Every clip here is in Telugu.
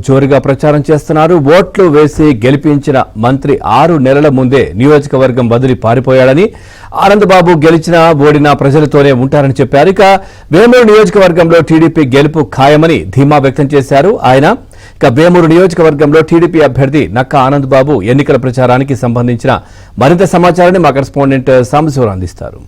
జోరుగా ప్రచారం చేస్తున్నారు. ఓట్లు వేసి గెలిపించిన మంత్రి 6 నెలల ముందే నియోజకవర్గం వదిలి పారిపోయాడని, ఆనందబాబు గెలిచినా ఓడినా ప్రజలతోనే ఉంటారని చెప్పారు. ఇక వేమూరు నియోజకవర్గంలో టీడీపీ గెలుపు ఖాయమని ధీమా వ్యక్తం చేశారు ఆయన. ఇక వేమూరు నియోజకవర్గంలో టీడీపీ అభ్యర్థి నక్కా ఆనందబాబు ఎన్నికల ప్రచారానికి సంబంధించిన మరింత సమాచారాన్ని మా కరెస్పాండెంట్ సాంబశివరావు అందిస్తారు.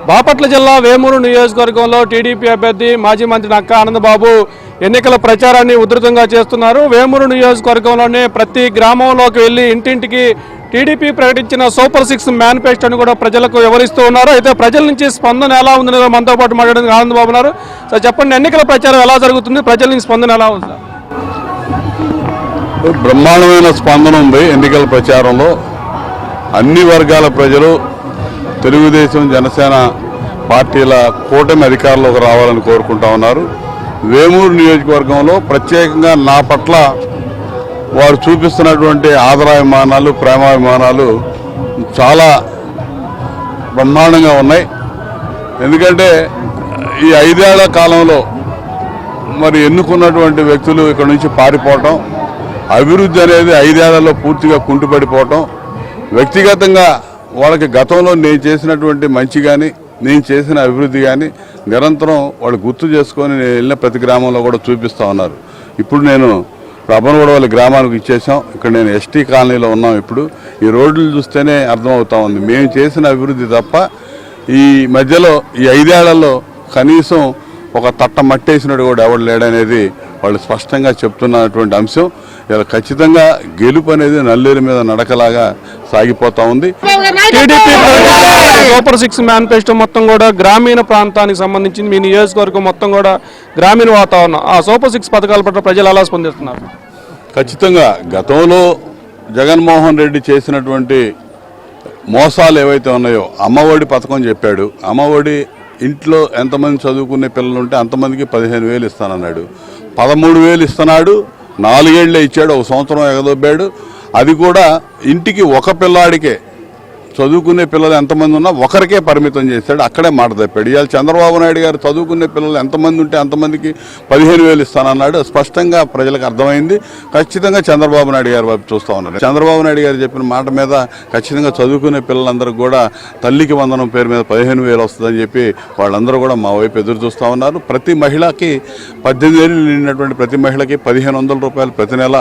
బాపట్ల జిల్లా వేమూరు నియోజకవర్గంలో టీడీపీ అభ్యర్థి మాజీ మంత్రి నక్కా ఆనందబాబు ఎన్నికల ప్రచారాన్ని ఉధృతంగా చేస్తున్నారు. వేమూరు నియోజకవర్గంలోనే ప్రతి గ్రామంలోకి వెళ్లి ఇంటింటికి టీడీపీ ప్రకటించిన సూపర్ 6 మేనిఫెస్టోను కూడా ప్రజలకు వివరిస్తూ ఉన్నారు. అయితే ప్రజల నుంచి స్పందన ఎలా ఉంది మనతో పాటు మాట్లాడడానికి ఆనందబాబు ఉన్నారు. సో చెప్పండి, ఎన్నికల ప్రచారం ఎలా జరుగుతుంది, ప్రజల నుంచి స్పందన ఎలా ఉంది? బ్రహ్మాండమైన స్పందన ఉంది. ఎన్నికల ప్రచారంలో అన్ని వర్గాల ప్రజలు తెలుగుదేశం జనసేన పార్టీల కూటమి అధికారంలోకి రావాలని కోరుకుంటా ఉన్నారు. వేమూరు నియోజకవర్గంలో ప్రత్యేకంగా నా పట్ల వారు చూపిస్తున్నటువంటి ఆదరాభిమానాలు, ప్రేమాభిమానాలు చాలా బ్రహ్మాండంగా ఉన్నాయి. ఎందుకంటే ఈ 5 ఏళ్ల కాలంలో మరి ఎన్నుకున్నటువంటి వ్యక్తులు ఇక్కడ నుంచి పారిపోవటం, అభివృద్ధి అనేది 5 ఏళ్లలో పూర్తిగా కుంటుపడిపోవటం, వ్యక్తిగతంగా వాళ్ళకి గతంలో నేను చేసినటువంటి మంచి కానీ నేను చేసిన అభివృద్ధి కానీ నిరంతరం వాళ్ళు గుర్తు చేసుకొని నేను వెళ్ళిన ప్రతి గ్రామంలో కూడా చూపిస్తూ ఉన్నారు. ఇప్పుడు నేను అబ్బనగూడవల్లి గ్రామానికి ఇచ్చేసాం. ఇక్కడ నేను ఎస్టీ కాలనీలో ఉన్నాం. ఇప్పుడు ఈ రోడ్లు చూస్తేనే అర్థమవుతా ఉంది మేము చేసిన అభివృద్ధి తప్ప ఈ మధ్యలో ఈ 5 ఏళ్లలో కనీసం ఒక తట్ట మట్టేసినట్టు కూడా ఎవడు లేడనేది వాళ్ళు స్పష్టంగా చెప్తున్నటువంటి అంశం. ఇలా ఖచ్చితంగా గెలుపు అనేది నల్లేరు మీద నడకలాగా సాగిపోతా ఉంది. టీడీపీ సూపర్ 6 మేనిఫెస్టో మొత్తం కూడా గ్రామీణ ప్రాంతానికి సంబంధించింది. మీ నియోజకవర్గం మొత్తం కూడా గ్రామీణ వాతావరణం. ఆ సూపర్ 6 పథకాల పట్ల ప్రజలు ఎలా స్పందిస్తున్నారు? ఖచ్చితంగా గతంలో జగన్మోహన్ రెడ్డి చేసినటువంటి మోసాలు ఏవైతే ఉన్నాయో, అమ్మఒడి పథకం చెప్పాడు. అమ్మఒడి ఇంట్లో ఎంతమంది చదువుకునే పిల్లలు ఉంటే అంతమందికి 15,000 ఇస్తానన్నాడు. 13,000 ఇస్తున్నాడు. 4 ఏళ్లే ఇచ్చాడు, 1 సంవత్సరం ఎగదొబ్బాడు. అది కూడా ఇంటికి ఒక పిల్లాడికే, చదువుకునే పిల్లలు ఎంతమంది ఉన్నా ఒకరికే పరిమితం చేశాడు. అక్కడే మాట తప్పాడు. ఇవాళ చంద్రబాబు నాయుడు గారు చదువుకునే పిల్లలు ఎంతమంది ఉంటే అంతమందికి 15,000 ఇస్తానన్నాడు. స్పష్టంగా ప్రజలకు అర్థమైంది. ఖచ్చితంగా చంద్రబాబు నాయుడు గారి వైపు చూస్తూ ఉన్నారు. చంద్రబాబు నాయుడు గారు చెప్పిన మాట మీద ఖచ్చితంగా చదువుకునే పిల్లలందరికీ కూడా తల్లికి వందనం పేరు మీద 15,000 వస్తుందని చెప్పి వాళ్ళందరూ కూడా మా వైపు ఎదురు చూస్తూ ఉన్నారు. ప్రతి మహిళకి 18 ఏళ్ళు నిండినటువంటి ప్రతి మహిళకి 1,500 రూపాయలు ప్రతి నెల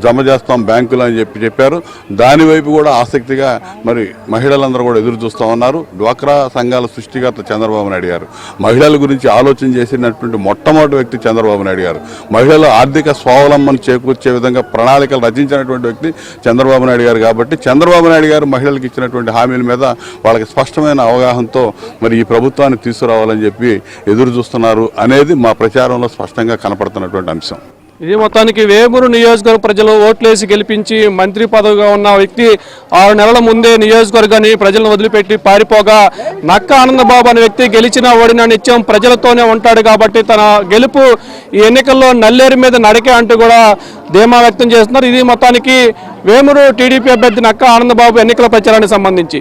జమ చేస్తాం బ్యాంకులు అని చెప్పారు. దాని వైపు కూడా ఆసక్తిగా మరి మహిళలందరూ కూడా ఎదురు చూస్తూ ఉన్నారు. డ్వాక్రా సంఘాల సృష్టికర్త చంద్రబాబు నాయుడు గారు, మహిళల గురించి ఆలోచన చేసినటువంటి మొట్టమొదటి వ్యక్తి చంద్రబాబు నాయుడు గారు, మహిళల ఆర్థిక స్వావలంబన చేకూర్చే విధంగా ప్రణాళికలు రచించినటువంటి వ్యక్తి చంద్రబాబు నాయుడు గారు. కాబట్టి చంద్రబాబు నాయుడు గారు మహిళలకు ఇచ్చినటువంటి హామీల మీద వాళ్ళకి స్పష్టమైన అవగాహనతో మరి ఈ ప్రభుత్వాన్ని తీసుకురావాలని చెప్పి ఎదురు చూస్తున్నారు అనేది మా ప్రచారంలో స్పష్టంగా కనపడుతున్నటువంటి అంశం. ఇది మొత్తానికి వేమూరు నియోజకవర్గ ప్రజలు ఓట్లేసి గెలిపించి మంత్రి పదవిగా ఉన్న వ్యక్తి 6 నెలల ముందే నియోజకవర్గాన్ని ప్రజలను వదిలిపెట్టి పారిపోగా, నక్కా ఆనందబాబు అనే వ్యక్తి గెలిచినా ఓడినా నిత్యం ప్రజలతోనే ఉంటాడు. కాబట్టి తన గెలుపు ఈ ఎన్నికల్లో నల్లేరు మీద నడకే అంటూ కూడా ధీమా వ్యక్తం చేస్తున్నారు. ఇది మొత్తానికి వేమూరు టీడీపీ అభ్యర్థి నక్కా ఆనందబాబు ఎన్నికల ప్రచారానికి సంబంధించి.